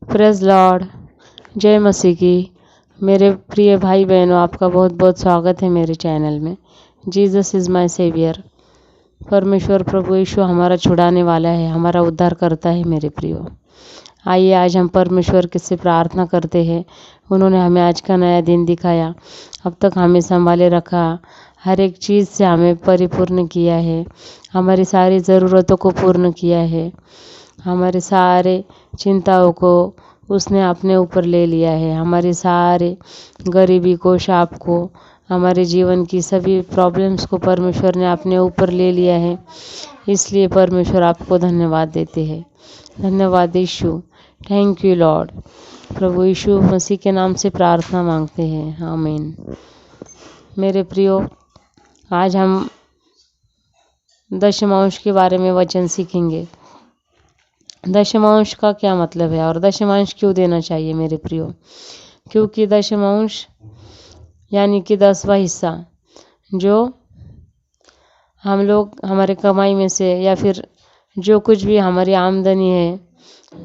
Praise Lord. जय मसीह की। मेरे प्रिय भाई बहनों, आपका बहुत बहुत स्वागत है मेरे चैनल में। Jesus is my saviour. परमेश्वर प्रभु यीशु हमारा छुड़ाने वाला है, हमारा उद्धार करता है मेरे प्रियो। आइए आज हम परमेश्वर के से प्रार्थना करते हैं। उन्होंने हमें आज का नया दिन दिखाया, अब तक हमें संभाले रखा, हर एक चीज़ से हमें परिपूर्ण किया है, हमारी सारी ज़रूरतों को पूर्ण किया है, हमारे सारे चिंताओं को उसने अपने ऊपर ले लिया है, हमारे सारे गरीबी को, शाप को, हमारे जीवन की सभी प्रॉब्लम्स को परमेश्वर ने अपने ऊपर ले लिया है। इसलिए परमेश्वर आपको धन्यवाद देते हैं। धन्यवाद यीशु। Thank you lord. प्रभु यीशु मसीह के नाम से प्रार्थना मांगते हैं, आमीन। मेरे प्रियो, आज हम दशमांश के बारे में वचन सीखेंगे। दशमांश का क्या मतलब है और दशमांश क्यों देना चाहिए मेरे प्रियो? क्योंकि दशमांश यानी कि 10वां हिस्सा जो हम लोग हमारे कमाई में से या फिर जो कुछ भी हमारी आमदनी है,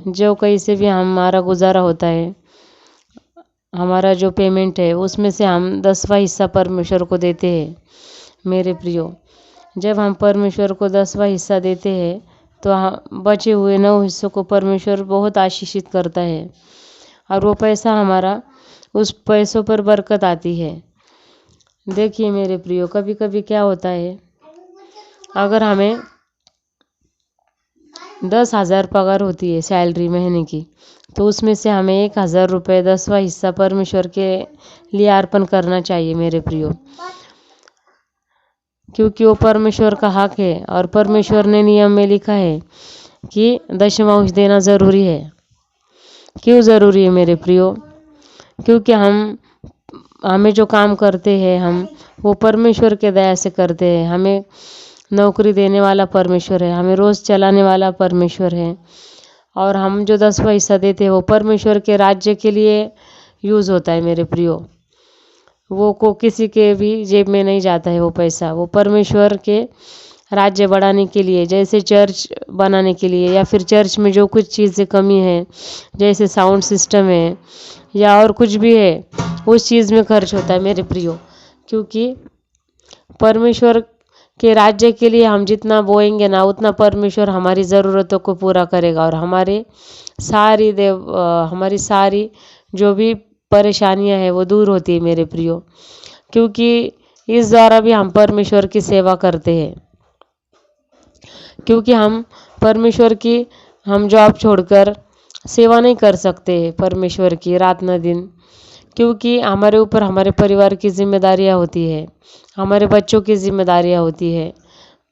जो कहीं से भी हमारा गुजारा होता है, हमारा जो पेमेंट है, उसमें से हम 10वां हिस्सा परमेश्वर को देते हैं मेरे प्रियो। जब हम परमेश्वर को 10वां हिस्सा देते हैं तो बचे हुए 9 हिस्सों को परमेश्वर बहुत आशीषित करता है और वो पैसा हमारा, उस पैसों पर बरकत आती है। देखिए मेरे प्रियो, कभी कभी क्या होता है, अगर हमें 10,000 पगार होती है सैलरी महीने की, तो उसमें से हमें 1,000 रुपये 10वां हिस्सा परमेश्वर के लिए अर्पण करना चाहिए मेरे प्रियो। क्योंकि वो परमेश्वर का हक है और परमेश्वर ने नियम में लिखा है कि दशमांश देना ज़रूरी है। क्यों ज़रूरी है मेरे प्रियो? क्योंकि हमें जो काम करते हैं हम वो परमेश्वर के दया से करते हैं। हमें नौकरी देने वाला परमेश्वर है, हमें रोज़ चलाने वाला परमेश्वर है, और हम जो 10वां हिस्सा देते हैं वो परमेश्वर के राज्य के लिए यूज़ होता है मेरे प्रियो। वो को किसी के भी जेब में नहीं जाता है वो पैसा, वो परमेश्वर के राज्य बढ़ाने के लिए, जैसे चर्च बनाने के लिए, या फिर चर्च में जो कुछ चीज़ें कमी है, जैसे साउंड सिस्टम है या और कुछ भी है, उस चीज़ में खर्च होता है मेरे प्रियो। क्योंकि परमेश्वर के राज्य के लिए हम जितना बोएंगे ना, उतना परमेश्वर हमारी ज़रूरतों को पूरा करेगा और हमारी सारी जो भी परेशानियां हैं वो दूर होती है मेरे प्रियो। क्योंकि इस द्वारा भी हम परमेश्वर की सेवा करते हैं। क्योंकि हम परमेश्वर की हम जॉब छोड़कर सेवा नहीं कर सकते परमेश्वर की रात न दिन, क्योंकि हमारे ऊपर हमारे परिवार की जिम्मेदारियां होती है, हमारे बच्चों की जिम्मेदारियां होती है,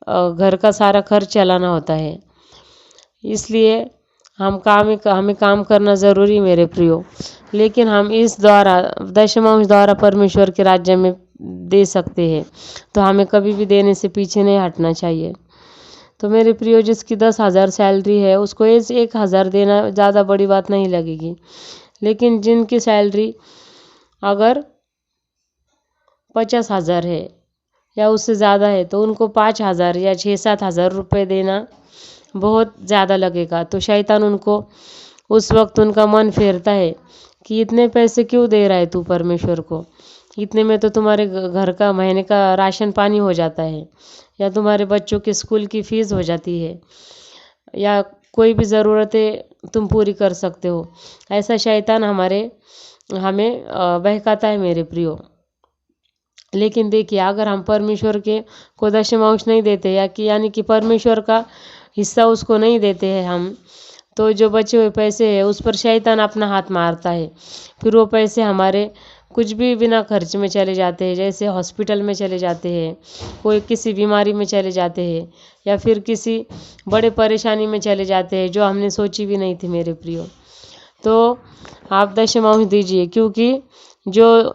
घर का सारा खर्च चलाना होता है। इसलिए हमें काम करना ज़रूरी मेरे प्रियो। लेकिन हम इस द्वारा दशमांश द्वारा परमेश्वर के राज्य में दे सकते हैं, तो हमें कभी भी देने से पीछे नहीं हटना चाहिए। तो मेरे प्रियो, जिसकी 10,000 सैलरी है उसको 1,000 देना ज़्यादा बड़ी बात नहीं लगेगी। लेकिन जिनकी सैलरी अगर 50,000 है या उससे ज़्यादा है, तो उनको 5,000 या 6-7,000 रुपये देना बहुत ज़्यादा लगेगा। तो शैतान उनको उस वक्त उनका मन फेरता है कि इतने पैसे क्यों दे रहा है तू परमेश्वर को, इतने में तो तुम्हारे घर का महीने का राशन पानी हो जाता है, या तुम्हारे बच्चों के स्कूल की फ़ीस हो जाती है, या कोई भी ज़रूरतें तुम पूरी कर सकते हो। ऐसा शैतान हमें बहकाता है मेरे प्रियो। लेकिन देखिए, अगर हम परमेश्वर के को दशमांश नहीं देते यानी कि परमेश्वर का हिस्सा उसको नहीं देते हैं हम, तो जो बचे हुए पैसे हैं उस पर शैतान अपना हाथ मारता है। फिर वो पैसे हमारे कुछ भी बिना खर्च में चले जाते हैं, जैसे हॉस्पिटल में चले जाते हैं, कोई किसी बीमारी में चले जाते हैं, या फिर किसी बड़े परेशानी में चले जाते हैं जो हमने सोची भी नहीं थी मेरे प्रियो। तो आप दशमांश दीजिए, क्योंकि जो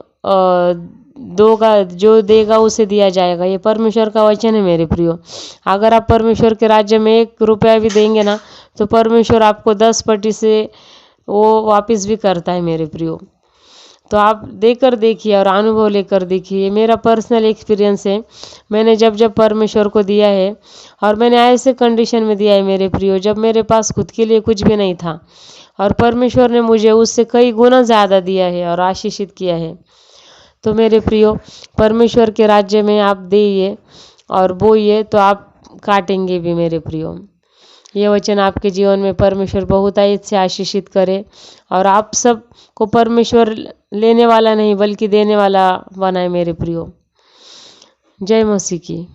देगा उसे दिया जाएगा, ये परमेश्वर का वचन है मेरे प्रियो। अगर आप परमेश्वर के राज्य में 1 रुपया भी देंगे ना, तो परमेश्वर आपको 10 पट्टी से वो वापस भी करता है मेरे प्रियो। तो आप देकर देखिए और अनुभव लेकर देखिए। ये मेरा पर्सनल एक्सपीरियंस है। मैंने जब जब परमेश्वर को दिया है, और मैंने ऐसे कंडीशन में दिया है मेरे प्रियो, जब मेरे पास खुद के लिए कुछ भी नहीं था, और परमेश्वर ने मुझे उससे कई गुना ज़्यादा दिया है और आशीषित किया है। तो मेरे प्रियो, परमेश्वर के राज्य में आप देइए और बोइए तो आप काटेंगे भी मेरे प्रियो। ये वचन आपके जीवन में परमेश्वर बहुतायत से आशीषित करे, और आप सब को परमेश्वर लेने वाला नहीं बल्कि देने वाला बनाए मेरे प्रियो। जय मसीह की।